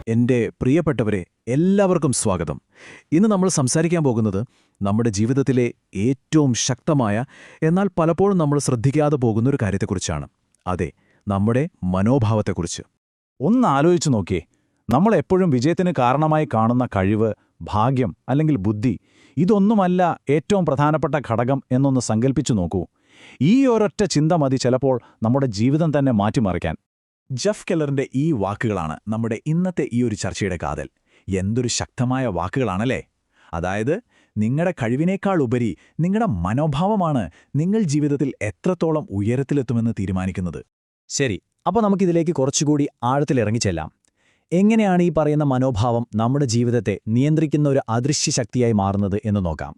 എൻ്റെ പ്രിയപ്പെട്ടവരെ, എല്ലാവർക്കും സ്വാഗതം. ഇന്ന് നമ്മൾ സംസാരിക്കാൻ പോകുന്നത് നമ്മുടെ ജീവിതത്തിലെ ഏറ്റവും ശക്തമായ, എന്നാൽ പലപ്പോഴും നമ്മൾ ശ്രദ്ധിക്കാതെ പോകുന്നൊരു കാര്യത്തെക്കുറിച്ചാണ്. അതെ, നമ്മുടെ മനോഭാവത്തെക്കുറിച്ച്. ഒന്നാലോചിച്ചു നോക്കിയേ, നമ്മളെപ്പോഴും വിജയത്തിന് കാരണമായി കാണുന്ന കഴിവ്, ഭാഗ്യം അല്ലെങ്കിൽ ബുദ്ധി, ഇതൊന്നുമല്ല ഏറ്റവും പ്രധാനപ്പെട്ട ഘടകം എന്നൊന്ന് സങ്കല്പിച്ചു നോക്കൂ. ഈ ഒരൊറ്റ ചിന്ത മതി ചിലപ്പോൾ നമ്മുടെ ജീവിതം തന്നെ മാറ്റിമറിക്കാൻ. ജെഫ് കെല്ലറിന്റെ ഈ വാക്കുകളാണ് നമ്മുടെ ഇന്നത്തെ ഈ ഒരു ചർച്ചയുടെ കാതൽ. എന്തൊരു ശക്തമായ വാക്കുകളാണല്ലേ! അതായത്, നിങ്ങളുടെ കഴിവിനേക്കാൾ ഉപരി നിങ്ങളുടെ മനോഭാവമാണ് നിങ്ങൾ ജീവിതത്തിൽ എത്രത്തോളം ഉയരത്തിലെത്തുമെന്ന് തീരുമാനിക്കുന്നത്. ശരി, അപ്പോൾ നമുക്കിതിലേക്ക് കുറച്ചുകൂടി ആഴത്തിലിറങ്ങിച്ചെല്ലാം. എങ്ങനെയാണ് ഈ പറയുന്ന മനോഭാവം നമ്മുടെ ജീവിതത്തെ നിയന്ത്രിക്കുന്ന ഒരു അദൃശ്യ ശക്തിയായി മാറുന്നത് എന്ന് നോക്കാം.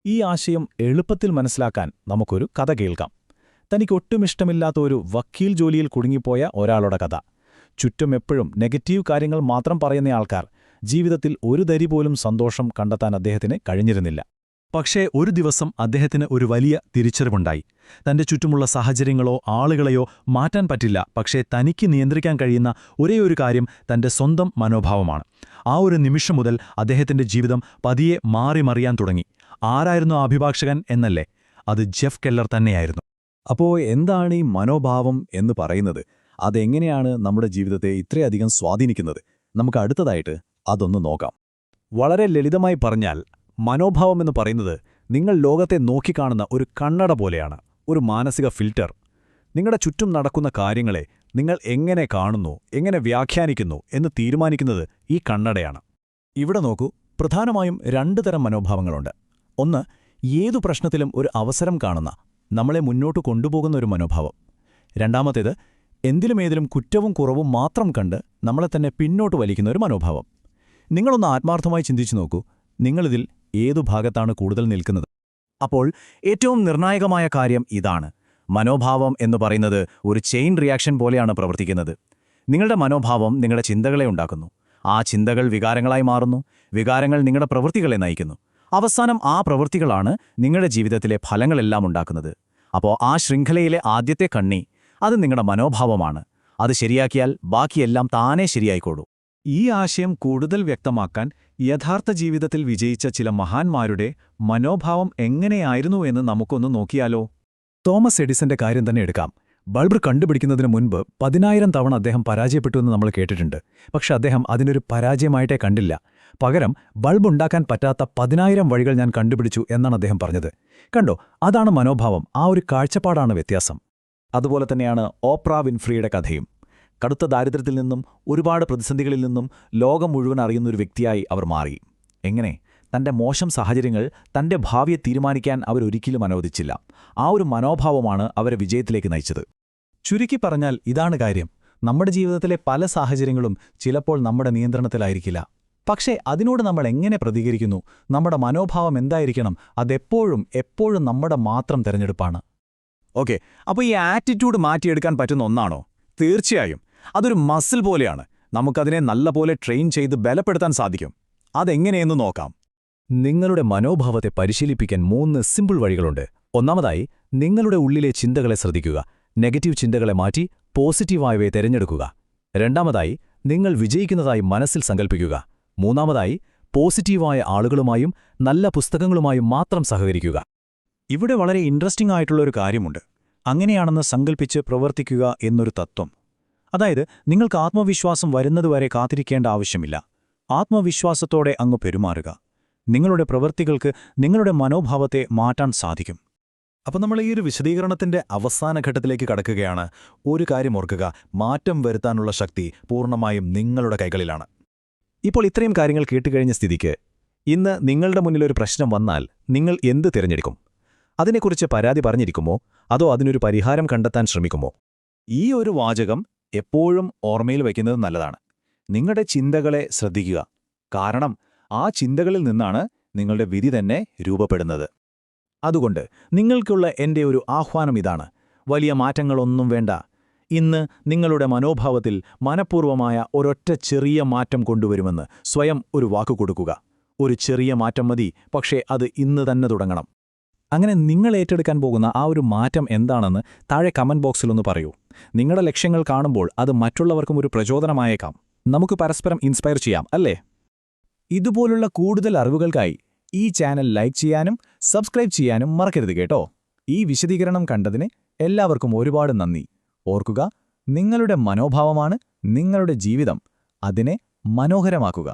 ഈ ആശയം എളുപ്പത്തിൽ മനസ്സിലാക്കാൻ നമുക്കൊരു കഥ കേൾക്കാം. തനിക്കൊട്ടും ഇഷ്ടമില്ലാത്ത ഒരു വക്കീൽ ജോലിയിൽ കുടുങ്ങിപ്പോയ ഒരാളുടെ കഥ. ചുറ്റും എപ്പോഴും നെഗറ്റീവ് കാര്യങ്ങൾ മാത്രം പറയുന്ന ആൾക്കാർ. ജീവിതത്തിൽ ഒരു തരി പോലും സന്തോഷം കണ്ടെത്താൻ അദ്ദേഹത്തിന് കഴിഞ്ഞിരുന്നില്ല. പക്ഷേ ഒരു ദിവസം അദ്ദേഹത്തിന് ഒരു വലിയ തിരിച്ചറിവുണ്ടായി. തന്റെ ചുറ്റുമുള്ള സാഹചര്യങ്ങളോ ആളുകളെയോ മാറ്റാൻ പറ്റില്ല, പക്ഷേ തനിക്ക് നിയന്ത്രിക്കാൻ കഴിയുന്ന ഒരേയൊരു കാര്യം തന്റെ സ്വന്തം മനോഭാവമാണ്. ആ ഒരു നിമിഷം മുതൽ അദ്ദേഹത്തിന്റെ ജീവിതം പതിയെ മാറിമറിയാൻ തുടങ്ങി. ആരായിരുന്നു ആ അഭിഭാഷകൻ എന്നല്ലേ? അത് ജെഫ് കെല്ലർ തന്നെയായിരുന്നു. അപ്പോൾ എന്താണ് ഈ മനോഭാവം എന്ന് പറയുന്നത്? അതെങ്ങനെയാണ് നമ്മുടെ ജീവിതത്തെ ഇത്രയധികം സ്വാധീനിക്കുന്നത്? നമുക്ക് അടുത്തതായിട്ട് അതൊന്ന് നോക്കാം. വളരെ ലളിതമായി പറഞ്ഞാൽ, മനോഭാവം എന്ന് പറയുന്നത് നിങ്ങൾ ലോകത്തെ നോക്കിക്കാണുന്ന ഒരു കണ്ണട പോലെയാണ്, ഒരു മാനസിക ഫിൽറ്റർ. നിങ്ങളുടെ ചുറ്റും നടക്കുന്ന കാര്യങ്ങളെ നിങ്ങൾ എങ്ങനെ കാണുന്നു, എങ്ങനെ വ്യാഖ്യാനിക്കുന്നു എന്ന് തീരുമാനിക്കുന്നത് ഈ കണ്ണടയാണ്. ഇവിടെ നോക്കൂ, പ്രധാനമായും രണ്ടു തരം മനോഭാവങ്ങളുണ്ട്. ഒന്ന്, ഏതു പ്രശ്നത്തിലും ഒരു അവസരം കാണുന്ന, നമ്മളെ മുന്നോട്ട് കൊണ്ടുപോകുന്ന ഒരു മനോഭാവം. രണ്ടാമത്തേത്, എന്തിലുമേതിലും കുറ്റവും കുറവും മാത്രം കണ്ട് നമ്മളെ തന്നെ പിന്നോട്ട് വലിക്കുന്ന ഒരു മനോഭാവം. നിങ്ങളൊന്ന് ആത്മാർത്ഥമായി ചിന്തിച്ചു നോക്കൂ, നിങ്ങളിതിൽ ഏതു ഭാഗത്താണ് കൂടുതൽ നിൽക്കുന്നത്? അപ്പോൾ ഏറ്റവും നിർണായകമായ കാര്യം ഇതാണ്. മനോഭാവം എന്ന് പറയുന്നത് ഒരു ചെയിൻ റിയാക്ഷൻ പോലെയാണ് പ്രവർത്തിക്കുന്നത്. നിങ്ങളുടെ മനോഭാവം നിങ്ങളുടെ ചിന്തകളെ ഉണ്ടാക്കുന്നു. ആ ചിന്തകൾ വികാരങ്ങളായി മാറുന്നു. വികാരങ്ങൾ നിങ്ങളുടെ പ്രവൃത്തികളെ നയിക്കുന്നു. അവസാനം ആ പ്രവൃത്തികളാണ് നിങ്ങളുടെ ജീവിതത്തിലെ ഫലങ്ങളെല്ലാം ഉണ്ടാക്കുന്നത്. അപ്പോൾ ആ ശൃംഖലയിലെ ആദ്യത്തെ കണ്ണി, അത് നിങ്ങളുടെ മനോഭാവമാണ്. അത് ശരിയാക്കിയാൽ ബാക്കിയെല്ലാം താനേ ശരിയായിക്കോളൂ. ഈ ആശയം കൂടുതൽ വ്യക്തമാക്കാൻ യഥാർത്ഥ ജീവിതത്തിൽ വിജയിച്ച ചില മഹാന്മാരുടെ മനോഭാവം എങ്ങനെയായിരുന്നു എന്ന് നമുക്കൊന്ന് നോക്കിയാലോ? തോമസ് എഡിസന്റെ കാര്യം തന്നെ എടുക്കാം. ബൾബ് കണ്ടുപിടിക്കുന്നതിന് മുൻപ് 10,000 തവണ അദ്ദേഹം പരാജയപ്പെട്ടുവെന്ന് നമ്മൾ കേട്ടിട്ടുണ്ട്. പക്ഷെ അദ്ദേഹം അതിനൊരു പരാജയമായിട്ടേ കണ്ടില്ല. പകരം ബൾബ് ഉണ്ടാക്കാൻ പറ്റാത്ത 10,000 വഴികൾ ഞാൻ കണ്ടുപിടിച്ചു എന്നാണ് അദ്ദേഹം പറഞ്ഞത്. കണ്ടോ, അതാണ് മനോഭാവം. ആ ഒരു കാഴ്ചപ്പാടാണ് വ്യത്യാസം. അതുപോലെ തന്നെയാണ് ഓപ്ര വിൻഫ്രിയുടെ കഥയും. കടുത്ത ദാരിദ്ര്യത്തിൽ നിന്നും ഒരുപാട് പ്രതിസന്ധികളിൽ നിന്നും ലോകം മുഴുവൻ അറിയുന്നൊരു വ്യക്തിയായി അവർ മാറി. എങ്ങനെ? തന്റെ മോശം സാഹചര്യങ്ങൾ തന്റെ ഭാവിയെ തീരുമാനിക്കാൻ അവരൊരിക്കലും അനുവദിച്ചില്ല. ആ ഒരു മനോഭാവമാണ് അവരെ വിജയത്തിലേക്ക് നയിച്ചത്. ചുരുക്കി പറഞ്ഞാൽ ഇതാണ് കാര്യം. നമ്മുടെ ജീവിതത്തിലെ പല സാഹചര്യങ്ങളും ചിലപ്പോൾ നമ്മുടെ നിയന്ത്രണത്തിലായിരിക്കില്ല. പക്ഷേ അതിനോട് നമ്മൾ എങ്ങനെ പ്രതികരിക്കുന്നു, നമ്മുടെ മനോഭാവം എന്തായിരിക്കണം, എപ്പോഴും നമ്മുടെ മാത്രം തിരഞ്ഞെടുപ്പാണ്. ഓക്കെ, അപ്പോൾ ഈ ആറ്റിറ്റ്യൂഡ് മാറ്റിയെടുക്കാൻ പറ്റുന്ന ഒന്നാണോ? തീർച്ചയായും. അതൊരു മസിൽ പോലെയാണ്. നമുക്കതിനെ നല്ലപോലെ ട്രെയിൻ ചെയ്ത് ബലപ്പെടുത്താൻ സാധിക്കും. അതെങ്ങനെയെന്ന് നോക്കാം. നിങ്ങളുടെ മനോഭാവത്തെ പരിശീലിപ്പിക്കാൻ 3 സിമ്പിൾ വഴികളുണ്ട്. ഒന്നാമതായി, നിങ്ങളുടെ ഉള്ളിലെ ചിന്തകളെ ശ്രദ്ധിക്കുക. നെഗറ്റീവ് ചിന്തകളെ മാറ്റി പോസിറ്റീവായവയെ തിരഞ്ഞെടുക്കുക. രണ്ടാമതായി, നിങ്ങൾ വിജയിക്കുന്നതായി മനസ്സിൽ സങ്കൽപ്പിക്കുക. മൂന്നാമതായി, പോസിറ്റീവായ ആളുകളുമായും നല്ല പുസ്തകങ്ങളുമായും മാത്രം സഹകരിക്കുക. ഇവിടെ വളരെ ഇൻട്രസ്റ്റിംഗ് ആയിട്ടുള്ളൊരു കാര്യമുണ്ട്. അങ്ങനെയാണെന്ന് സങ്കൽപ്പിച്ച് പ്രവർത്തിക്കുക എന്നൊരു തത്വം. അതായത്, നിങ്ങൾക്ക് ആത്മവിശ്വാസം വരുന്നതുവരെ കാത്തിരിക്കേണ്ട ആവശ്യമില്ല. ആത്മവിശ്വാസത്തോടെ അങ്ങ് പെരുമാറുക. നിങ്ങളുടെ പ്രവൃത്തികൾക്ക് നിങ്ങളുടെ മനോഭാവത്തെ മാറ്റാൻ സാധിക്കും. അപ്പോൾ നമ്മൾ ഈ ഒരു വിശദീകരണത്തിന്റെ അവസാന ഘട്ടത്തിലേക്ക് കടക്കുകയാണ്. ഒരു കാര്യം ഓർക്കുക, മാറ്റം വരുത്താനുള്ള ശക്തി പൂർണ്ണമായും നിങ്ങളുടെ കൈകളിലാണ്. ഇപ്പോൾ ഇത്രയും കാര്യങ്ങൾ കേട്ടുകഴിഞ്ഞ സ്ഥിതിക്ക്, ഇന്ന് നിങ്ങളുടെ മുന്നിലൊരു പ്രശ്നം വന്നാൽ നിങ്ങൾ എന്ത് തിരഞ്ഞെടുക്കും? അതിനെക്കുറിച്ച് പരാതി പറഞ്ഞിരിക്കുമോ, അതോ അതിനൊരു പരിഹാരം കണ്ടെത്താൻ ശ്രമിക്കുമോ? ഈ ഒരു വാചകം എപ്പോഴും ഓർമ്മയിൽ വയ്ക്കുന്നത് നല്ലതാണ്. നിങ്ങളുടെ ചിന്തകളെ ശ്രദ്ധിക്കുക. കാരണം ആ ചിന്തകളിൽ നിന്നാണ് നിങ്ങളുടെ വിധി തന്നെ രൂപപ്പെടുന്നത്. അതുകൊണ്ട് നിങ്ങൾക്കുള്ള എൻ്റെ ഒരു ആഹ്വാനം ഇതാണ്. വലിയ മാറ്റങ്ങളൊന്നും വേണ്ട. ഇന്ന് നിങ്ങളുടെ മനോഭാവത്തിൽ മനഃപൂർവമായ ഒരൊറ്റ ചെറിയ മാറ്റം കൊണ്ടുവരുമെന്ന് സ്വയം ഒരു വാക്കു കൊടുക്കുക. ഒരു ചെറിയ മാറ്റം മതി, പക്ഷേ അത് ഇന്ന് തന്നെ തുടങ്ങണം. അങ്ങനെ നിങ്ങൾ ഏറ്റെടുക്കാൻ പോകുന്ന ആ ഒരു മാറ്റം എന്താണെന്ന് താഴെ കമന്റ് ബോക്സിലൊന്ന് പറയൂ. നിങ്ങളുടെ ലക്ഷ്യങ്ങൾ കാണുമ്പോൾ അത് മറ്റുള്ളവർക്കും ഒരു പ്രചോദനമായേക്കാം. നമുക്ക് പരസ്പരം ഇൻസ്പയർ ചെയ്യാം അല്ലേ? ഇതുപോലുള്ള കൂടുതൽ അറിവുകൾക്കായി ഈ ചാനൽ ലൈക്ക് ചെയ്യാനും സബ്സ്ക്രൈബ് ചെയ്യാനും മറക്കരുത് കേട്ടോ. ഈ വിശദീകരണം കണ്ടതിന് എല്ലാവർക്കും ഒരുപാട് നന്ദി. ഓർക്കുക, നിങ്ങളുടെ മനോഭാവമാണ് നിങ്ങളുടെ ജീവിതം. അതിനെ മനോഹരമാക്കുക.